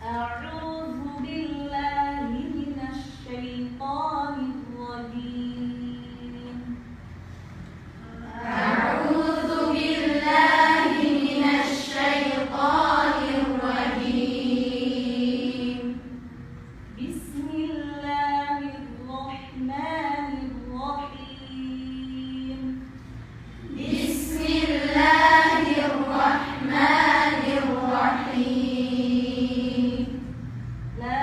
أعوذ بالله من الشيطان الرجيم. أعوذ بالله من الشيطان الرجيم. بسم الله الرحمن الرحيم. بسم الله الرحمن الرحيم. لا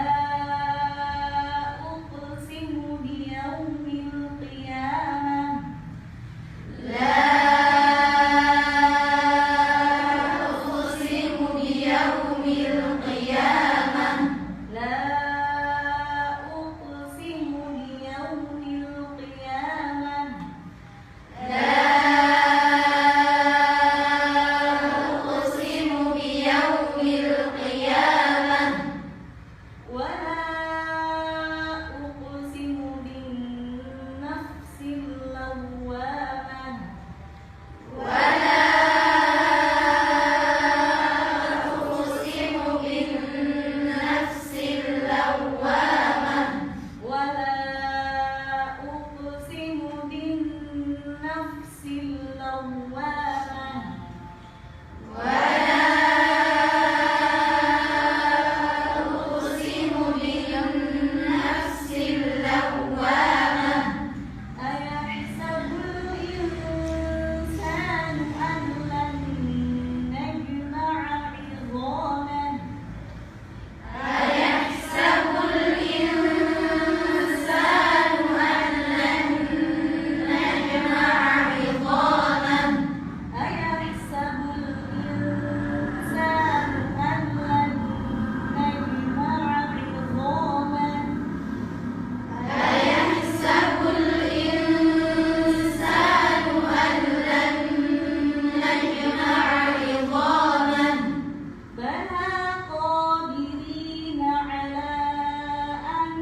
أقسم بيوم القيامة. لا أقسم بيوم القيامة. لا أقسم بيوم القيامة. لا أقسم بيوم القيامة. ولا أقسم بالنفس اللوامة. ولا أقسم بالنفس اللوامة. ولا أقسم بالنفس اللوامة. ولا أقسم بالنفس اللوامة. أيحسب الإنسان أن لن نجمع عظامه. أيحسب الإنسان أن لن نجمع عظامه. أيحسب الإنسان أن لن نجمع عظامه. أيحسب الإنسان أن لن نجمع عظامه. بلى قادرين على أن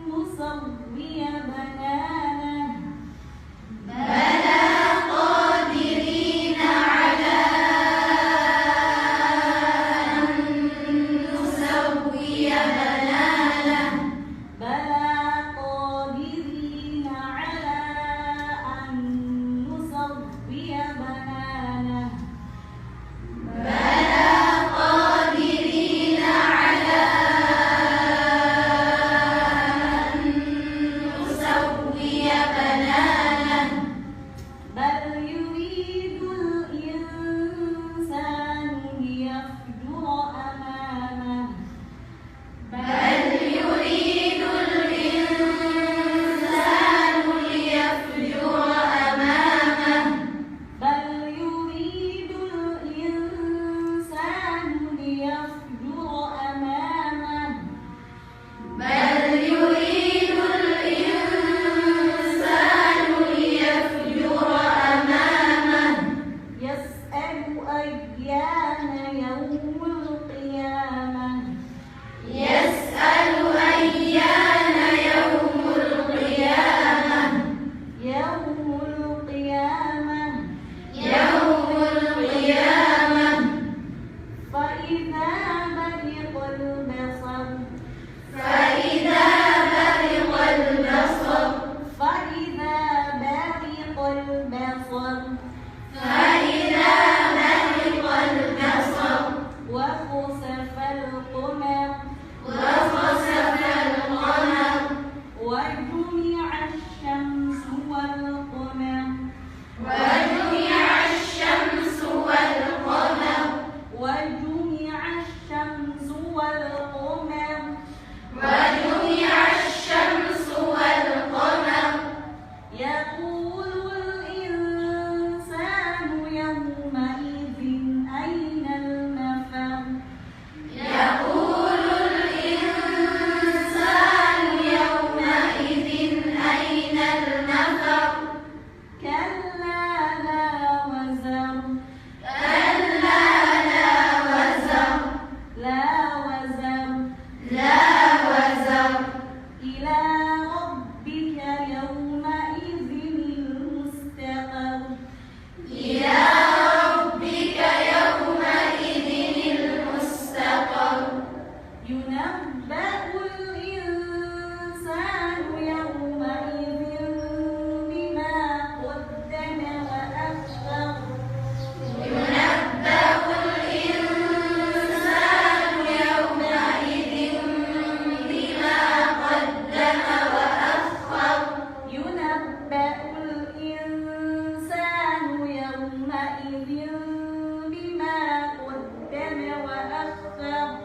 نسوي بنانه. بلى قادرين على أن نسوي بنانه. بلى قادرين على أن نسوي بنانه. بلى قادرين على أن نسوي بنانه. بل يريد الإنسان ليفجر أمامه. بل يريد الإنسان ليفجر أمامه. بل يريد الإنسان ليفجر أمامه. بل يريد الإنسان ليفجر أمامه. يسأل أيان يوم القيامة. يسأل أيان يوم القيامة. يوم القيامة. يوم القيامة. فإذا برق البصر. فإذا برق البصر. فإذا برق البصر. فإذا برق البصر. وخسف القمر. وخسف القمر. وجمع الشمس والقمر. وجمع الشمس والقمر. وجمع الشمس والقمر. وجمع الشمس والقمر. يقول الإنسان يومئذ أين المفر. يقول الإنسان يومئذ أين المفر. كلا لا وزر. كلا لا وزر. لا وزر. أخر